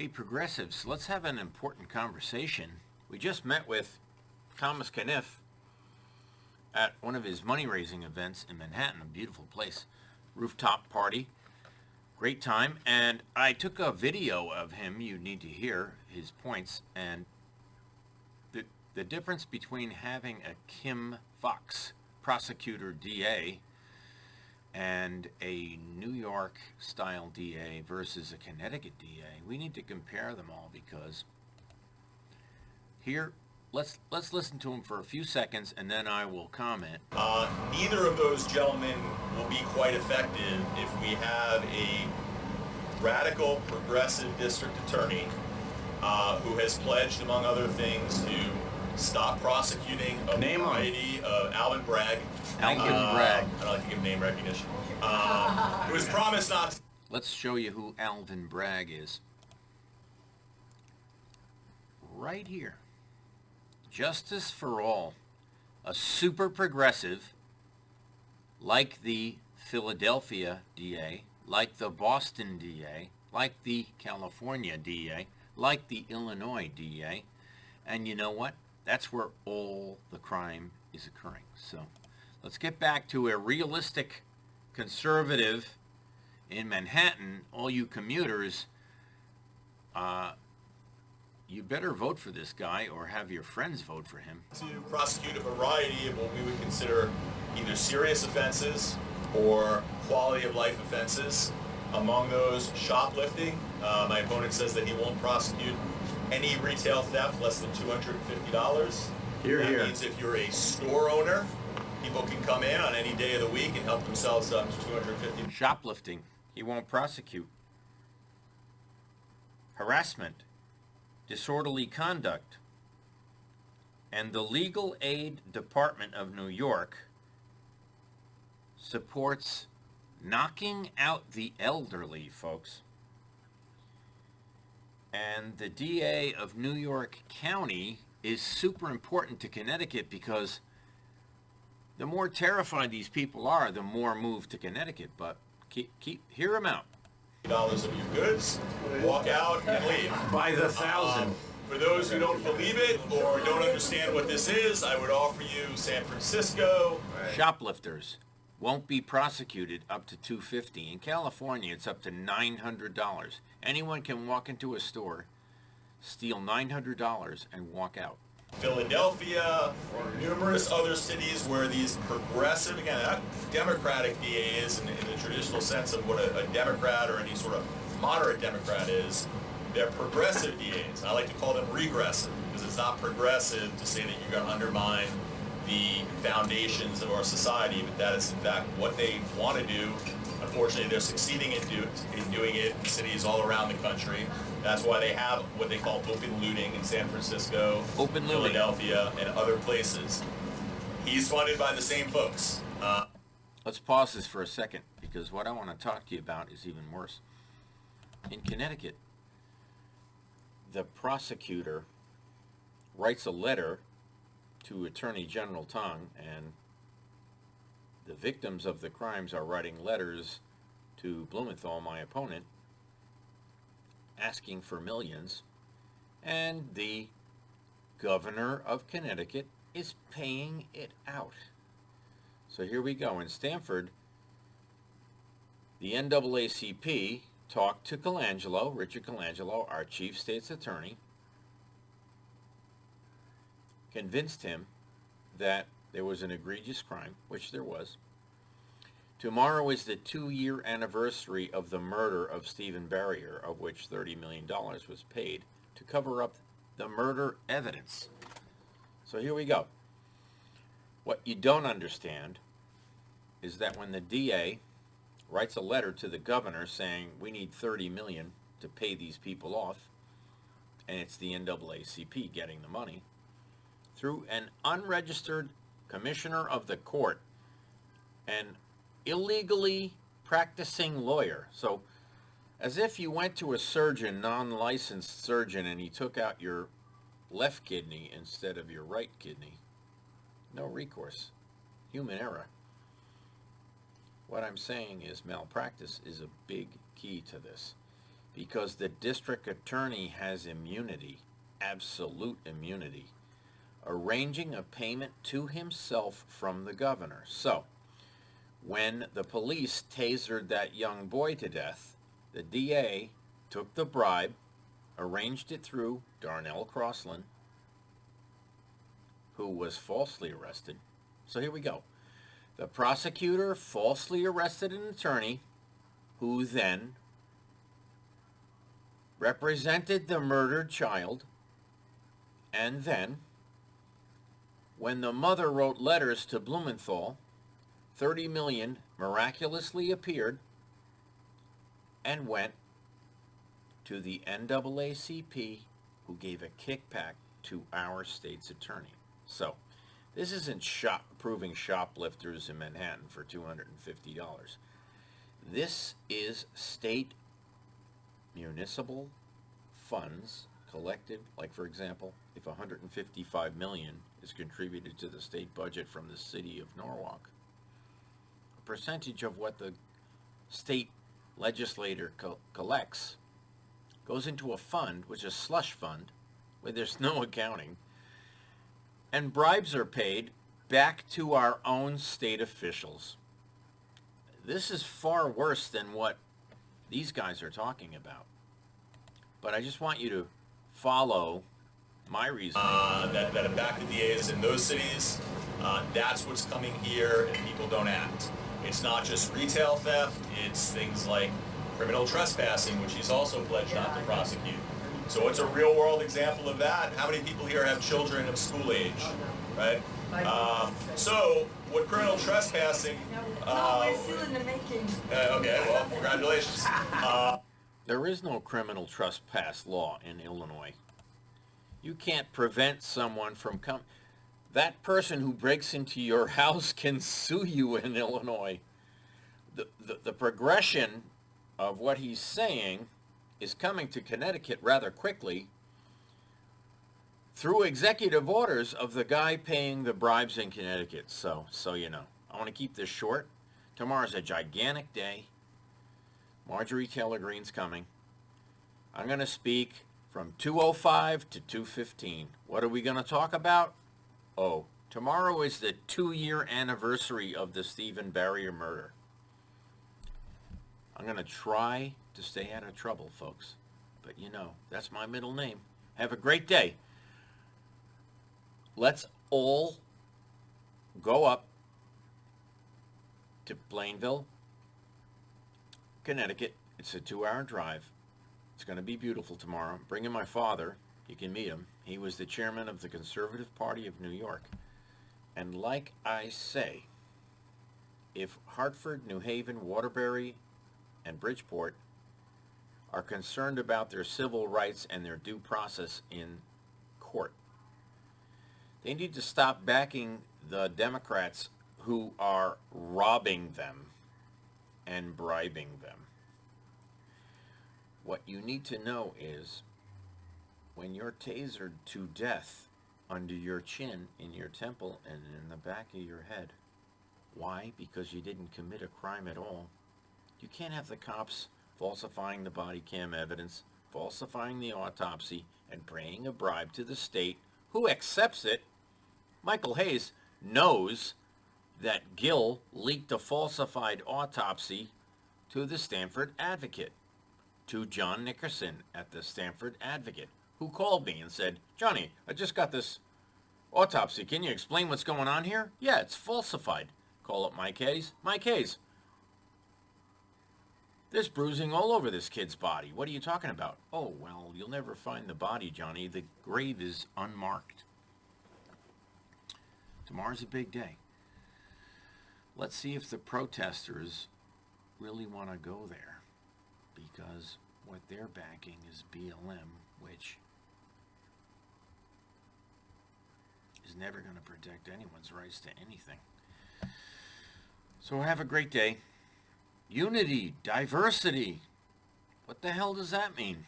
Hey, progressives, let's have an important conversation. We just met with Thomas Kenniff at one of his money-raising events in Manhattan, a beautiful place, rooftop party, great time, and I took a video of him. You need to hear his points, and the difference between having a Kim Foxx prosecutor DA and a New York style DA versus a Connecticut DA. We need to compare them all because here, let's listen to him for a few seconds and then I will comment. Neither of those gentlemen will be quite effective if we have a radical progressive district attorney who has pledged, among other things, to stop prosecuting a variety of Alvin Bragg. Alvin Bragg. I don't like to give name recognition. Who has promised not to... Let's show you who Alvin Bragg is. Right here. Justice for all. A super progressive, like the Philadelphia DA, like the Boston DA, like the California DA, like the Illinois DA. And you know what? That's where all the crime is occurring. So let's get back to a realistic conservative in Manhattan. All you commuters, you better vote for this guy or have your friends vote for him. To prosecute a variety of what we would consider either serious offenses or quality of life offenses. Among those, shoplifting. My opponent says that he won't prosecute any retail theft less than $250. That means if you're a store owner, people can come in on any day of the week and help themselves up to $250. Shoplifting, he won't prosecute. Harassment, disorderly conduct, and the Legal Aid Department of New York supports knocking out the elderly, folks. And the DA of New York County is super important to Connecticut because the more terrified these people are, the more move to Connecticut. But hear them out. Dollars of your goods, walk out and leave. By the thousand. For those who don't believe it or don't understand what this is, I would offer you San Francisco. Shoplifters won't be prosecuted up to $250. In California, it's up to $900. Anyone can walk into a store, steal $900, and walk out. Philadelphia, numerous other cities where these progressive, again, not Democratic DAs in the traditional sense of what a Democrat or any sort of moderate Democrat is, they're progressive DAs. I like to call them regressive because it's not progressive to say that you're going to undermine the foundations of our society, but that is in fact what they want to do. Unfortunately, they're succeeding in doing it in cities all around the country. That's why they have what they call open looting in San Francisco, Philadelphia, and other places. He's funded by the same folks. Let's pause this for a second because what I want to talk to you about is even worse. In Connecticut, the prosecutor writes a letter to Attorney General Tong, and the victims of the crimes are writing letters to Blumenthal, my opponent, asking for millions, and the governor of Connecticut is paying it out. So here we go. In Stamford, the NAACP talked to Colangelo, Richard Colangelo, our chief state's attorney, convinced him that there was an egregious crime, which there was. Tomorrow is the 2-year anniversary of the murder of Stephen Barrier, of which $30 million was paid to cover up the murder evidence. So here we go. What you don't understand is that when the DA writes a letter to the governor saying we need $30 million to pay these people off, and it's the NAACP getting the money, through an unregistered commissioner of the court, an illegally practicing lawyer. So as if you went to a surgeon, non-licensed surgeon, and he took out your left kidney instead of your right kidney. No recourse. Human error. What I'm saying is malpractice is a big key to this. because the district attorney has immunity, absolute immunity, arranging a payment to himself from the governor. So, when the police tasered that young boy to death, the DA took the bribe, arranged it through Darnell Crossland, who was falsely arrested. So here we go. The prosecutor falsely arrested an attorney who then represented the murdered child, and then, when the mother wrote letters to Blumenthal, 30 million miraculously appeared and went to the NAACP, who gave a kickback to our state's attorney. So, this isn't proving shoplifters in Manhattan for $250. This is state municipal funds collected, like for example, if 155 million is contributed to the state budget from the city of Norwalk, a percentage of what the state legislator collects goes into a fund, which is a slush fund, where there's no accounting, and bribes are paid back to our own state officials. This is far worse than what these guys are talking about. But I just want you to follow my reasoning. That back the DAs in those cities, that's what's coming here, and people don't act. It's not just retail theft, it's things like criminal trespassing, which he's also pledged not to prosecute. So what's a real world example of that? How many people here have children of school age, right? So what criminal trespassing... No, we're still in the making. Okay, well, congratulations. There is no criminal trespass law in Illinois. You can't prevent someone from coming. That person who breaks into your house can sue you in Illinois. The progression of what he's saying is coming to Connecticut rather quickly through executive orders of the guy paying the bribes in Connecticut. So you know. I want to keep this short. Tomorrow's a gigantic day. Marjorie Taylor Greene's coming. I'm going to speak from 2:05 to 2:15. What are we going to talk about? Oh, tomorrow is the 2-year anniversary of the Stephen Barrier murder. I'm going to try to stay out of trouble, folks. But you know, that's my middle name. Have a great day. Let's all go up to Plainville, Connecticut. It's a 2-hour drive. It's going to be beautiful tomorrow. I'm bringing my father. You can meet him. He was the chairman of the Conservative Party of New York. And like I say, if Hartford, New Haven, Waterbury, and Bridgeport are concerned about their civil rights and their due process in court, they need to stop backing the Democrats who are robbing them and bribing them. What you need to know is when you're tasered to death under your chin, in your temple, and in the back of your head, why? Because you didn't commit a crime at all. You can't have the cops falsifying the body cam evidence, falsifying the autopsy, and paying a bribe to the state who accepts it. Michael Hayes knows that Gill leaked a falsified autopsy to the Stanford Advocate, to John Nickerson at the Stanford Advocate, who called me and said, "Johnny, I just got this autopsy. Can you explain what's going on here?" "Yeah, it's falsified." Call up Mike Hayes. "Mike Hayes, there's bruising all over this kid's body. What are you talking about?" "Oh, well, you'll never find the body, Johnny. The grave is unmarked." Tomorrow's a big day. Let's see if the protesters really want to go there, because what they're backing is BLM, which is never going to protect anyone's rights to anything. So have a great day. Unity, diversity. What the hell does that mean?